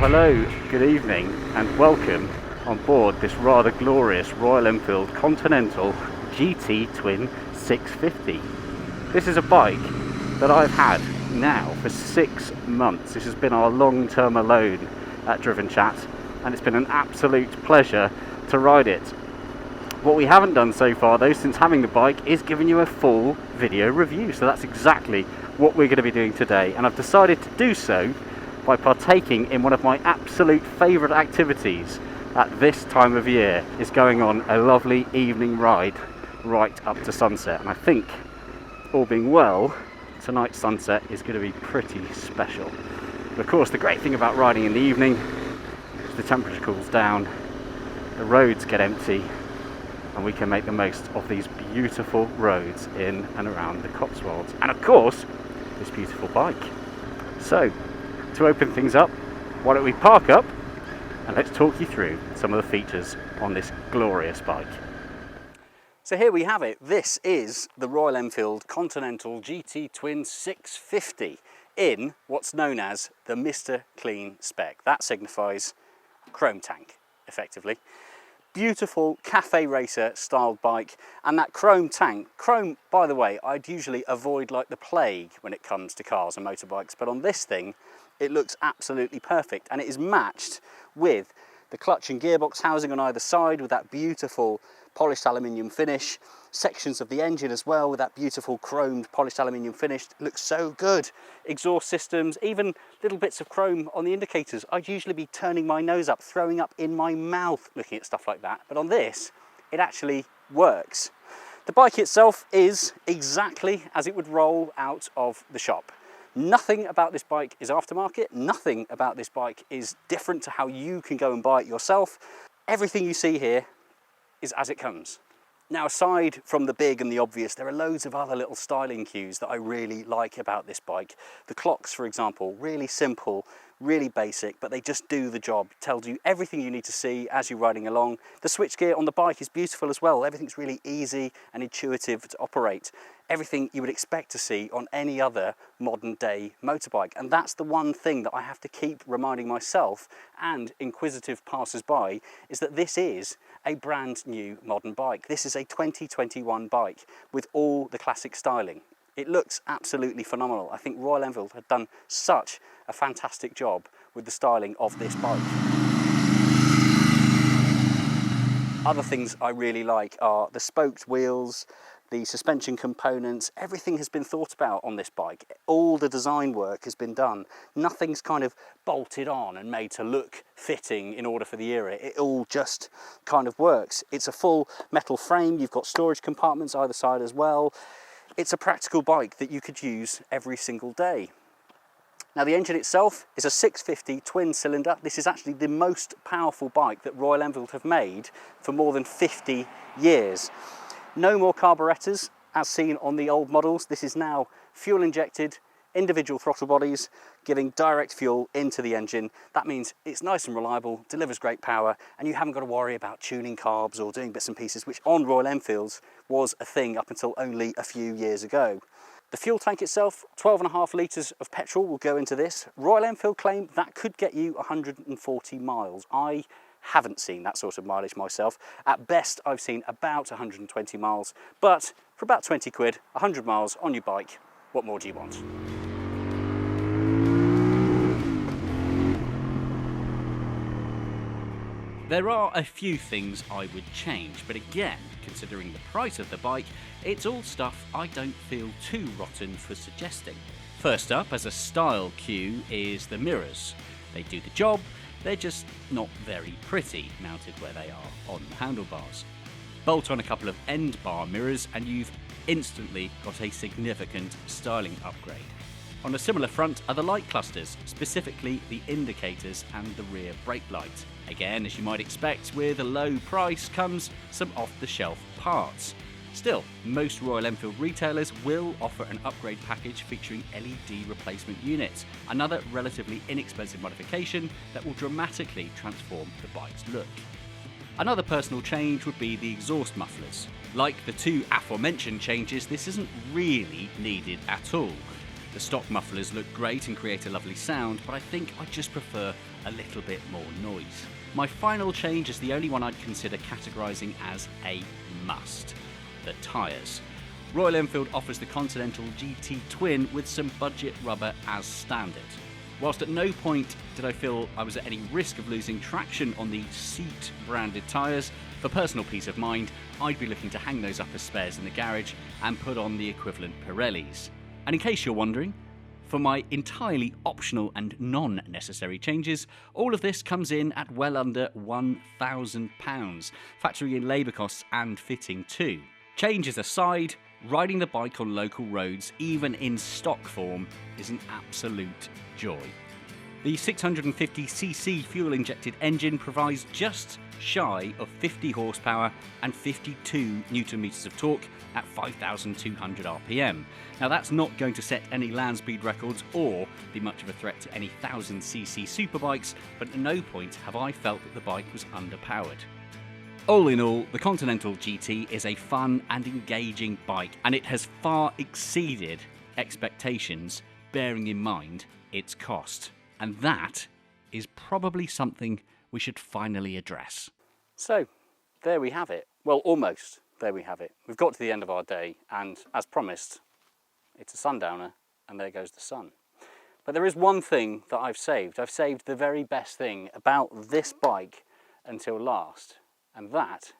Hello, good evening and welcome on board this rather glorious Royal Enfield Continental GT Twin 650. This is a bike that I've had now for 6 months. This has been our long-term loan at Driven Chat and it's been an absolute pleasure to ride it. What we haven't done so far though since having the bike is giving you a full video review, so that's exactly what we're going to be doing today, and I've decided to do so by partaking in one of my absolute favourite activities at this time of year, is going on a lovely evening ride right up to sunset. And I think, all being well, tonight's sunset is going to be pretty special. But of course the great thing about riding in the evening is the temperature cools down, the roads get empty, and we can make the most of these beautiful roads in and around the Cotswolds, and of course this beautiful bike. So to open things up, why don't we park up and let's talk you through some of the features on this glorious bike. So here we have it. This is the Royal Enfield Continental GT Twin 650 in what's known as the Mr. Clean spec. That signifies chrome tank, effectively. Beautiful cafe racer styled bike, and that chrome tank. Chrome, by the way, I'd usually avoid like the plague when it comes to cars and motorbikes, but on this thing it looks absolutely perfect, and it is matched with the clutch and gearbox housing on either side with that beautiful polished aluminium finish, sections of the engine as well with that beautiful chromed polished aluminium finish. It looks so good. Exhaust systems, even little bits of chrome on the indicators. I'd usually be turning my nose up, throwing up in my mouth looking at stuff like that, but on this it actually works. The bike itself is exactly as it would roll out of the shop. Nothing about this bike is aftermarket, nothing about this bike is different to how you can go and buy it yourself. Everything you see here is as it comes. Now, aside from the big and the obvious, there are loads of other little styling cues that I really like about this bike. The clocks, for example, really simple, really basic, but they just do the job. It tells you everything you need to see as you're riding along. The switchgear on the bike is beautiful as well. Everything's really easy and intuitive to operate. Everything you would expect to see on any other modern day motorbike. And that's the one thing that I have to keep reminding myself and inquisitive passers-by, is that this is a brand new modern bike. This is a 2021 bike with all the classic styling. It looks absolutely phenomenal. I think Royal Enfield have done such a fantastic job with the styling of this bike. Other things I really like are the spoked wheels, the suspension components. Everything has been thought about on this bike. All the design work has been done. Nothing's kind of bolted on and made to look fitting in order for the era. It all just kind of works. It's a full metal frame. You've got storage compartments either side as well. It's a practical bike that you could use every single day. Now, the engine itself is a 650 twin cylinder. This is actually the most powerful bike that Royal Enfield have made for more than 50 years. No more carburetors as seen on the old models. This is now fuel injected, individual throttle bodies, giving direct fuel into the engine. That means it's nice and reliable, delivers great power, and you haven't got to worry about tuning carbs or doing bits and pieces, which on Royal Enfields was a thing up until only a few years ago. The fuel tank itself, 12.5 litres of petrol will go into this. Royal Enfield claim that could get you 140 miles. I haven't seen that sort of mileage myself. At best, I've seen about 120 miles, but for about 20 quid, 100 miles on your bike, what more do you want? There are a few things I would change, but again, considering the price of the bike, it's all stuff I don't feel too rotten for suggesting. First up, as a style cue, is the mirrors. They do the job, they're just not very pretty mounted where they are on the handlebars. Bolt on a couple of end bar mirrors and you've instantly got a significant styling upgrade. On a similar front are the light clusters, specifically the indicators and the rear brake light. Again, as you might expect, with a low price comes some off-the-shelf parts. Still, most Royal Enfield retailers will offer an upgrade package featuring LED replacement units, another relatively inexpensive modification that will dramatically transform the bike's look. Another personal change would be the exhaust mufflers. Like the two aforementioned changes, this isn't really needed at all. The stock mufflers look great and create a lovely sound, but I think I just prefer a little bit more noise. My final change is the only one I'd consider categorising as a must: the tyres. Royal Enfield offers the Continental GT Twin with some budget rubber as standard. Whilst at no point did I feel I was at any risk of losing traction on the Seat branded tyres, for personal peace of mind, I'd be looking to hang those up as spares in the garage and put on the equivalent Pirellis. And in case you're wondering, for my entirely optional and non-necessary changes, all of this comes in at well under £1,000, factoring in labour costs and fitting too. Changes aside, riding the bike on local roads, even in stock form, is an absolute joy. The 650cc fuel-injected engine provides just shy of 50 horsepower and 52 Nm of torque at 5,200 RPM. Now that's not going to set any land speed records or be much of a threat to any 1000cc superbikes, but at no point have I felt that the bike was underpowered. All in all, the Continental GT is a fun and engaging bike, and it has far exceeded expectations, bearing in mind its cost. And that is probably something we should finally address. So, there we have it. Well, almost there we have it. We've got to the end of our day, and as promised, it's a sundowner, and there goes the sun. But there is one thing that I've saved. I've saved the very best thing about this bike until last, and that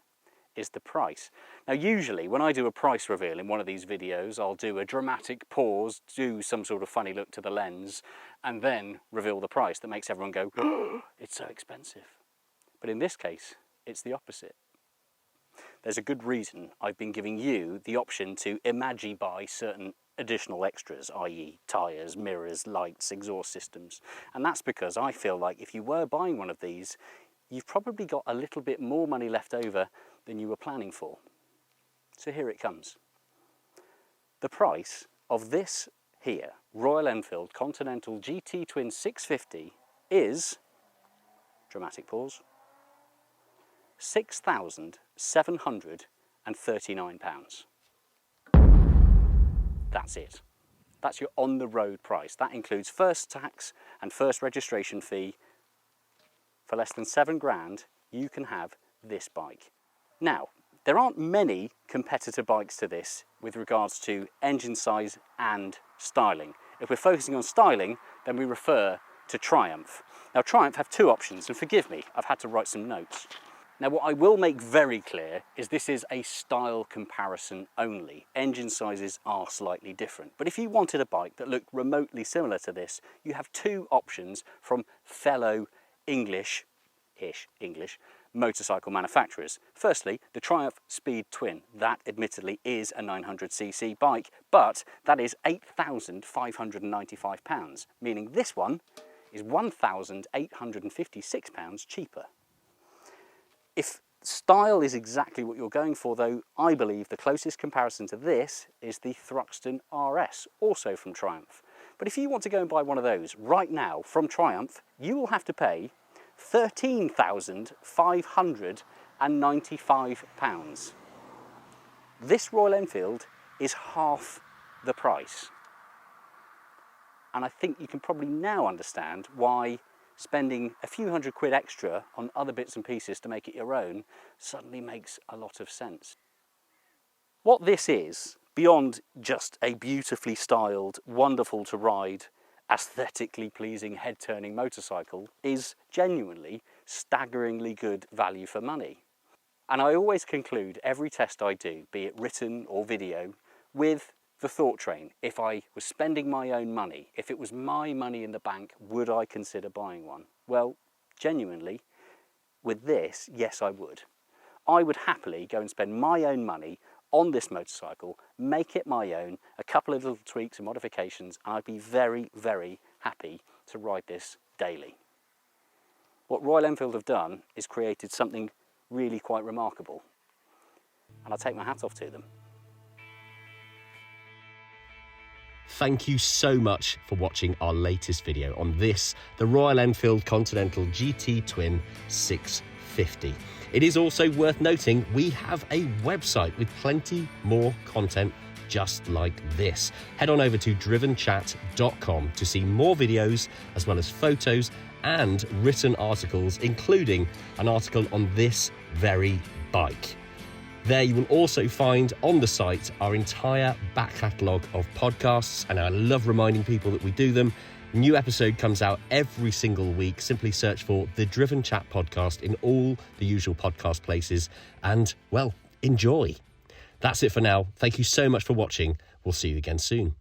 is the price. Now usually when I do a price reveal in one of these videos, I'll do a dramatic pause, do some sort of funny look to the lens, and then reveal the price that makes everyone go, oh, it's so expensive. But in this case, it's the opposite. There's a good reason I've been giving you the option to imagi buy certain additional extras, i.e. tyres, mirrors, lights, exhaust systems. And that's because I feel like if you were buying one of these, you've probably got a little bit more money left over than you were planning for. So here it comes. The price of this here Royal Enfield Continental GT Twin 650 is, dramatic pause, £6,739. That's it. That's your on-the-road price. That includes first tax and first registration fee. For less than £7,000, you can have this bike. Now, there aren't many competitor bikes to this with regards to engine size and styling. If we're focusing on styling, then we refer to Triumph. Now, Triumph have two options, and forgive me, I've had to write some notes. Now, what I will make very clear is this is a style comparison only. Engine sizes are slightly different. But if you wanted a bike that looked remotely similar to this, you have two options from fellow English-ish motorcycle manufacturers. Firstly, the Triumph Speed Twin. That admittedly is a 900cc bike, but that is £8,595, meaning this one is £1,856 cheaper. If style is exactly what you're going for though, I believe the closest comparison to this is the Thruxton RS, also from Triumph. But if you want to go and buy one of those right now from Triumph, you will have to pay £13,595. This Royal Enfield is half the price. And I think you can probably now understand why spending a few £100 extra on other bits and pieces to make it your own suddenly makes a lot of sense. What this is, beyond just a beautifully styled, wonderful to ride, aesthetically pleasing, head-turning motorcycle, is genuinely staggeringly good value for money. And I always conclude every test I do, be it written or video, with the thought train. If I was spending my own money, if it was my money in the bank, would I consider buying one? Well, genuinely, with this, yes I would. I would happily go and spend my own money on this motorcycle, make it my own, a couple of little tweaks and modifications, and I'd be very, very happy to ride this daily. What Royal Enfield have done is created something really quite remarkable, and I take my hat off to them. Thank you so much for watching our latest video on this, the Royal Enfield Continental GT Twin 650. It is also worth noting we have a website with plenty more content just like this. Head on over to drivenchat.com to see more videos as well as photos and written articles, including an article on this very bike. There you will also find on the site our entire back catalogue of podcasts, and I love reminding people that we do them. New episode comes out every single week. Simply search for the Driven Chat podcast in all the usual podcast places and, well, enjoy. That's it for now. Thank you so much for watching. We'll see you again soon.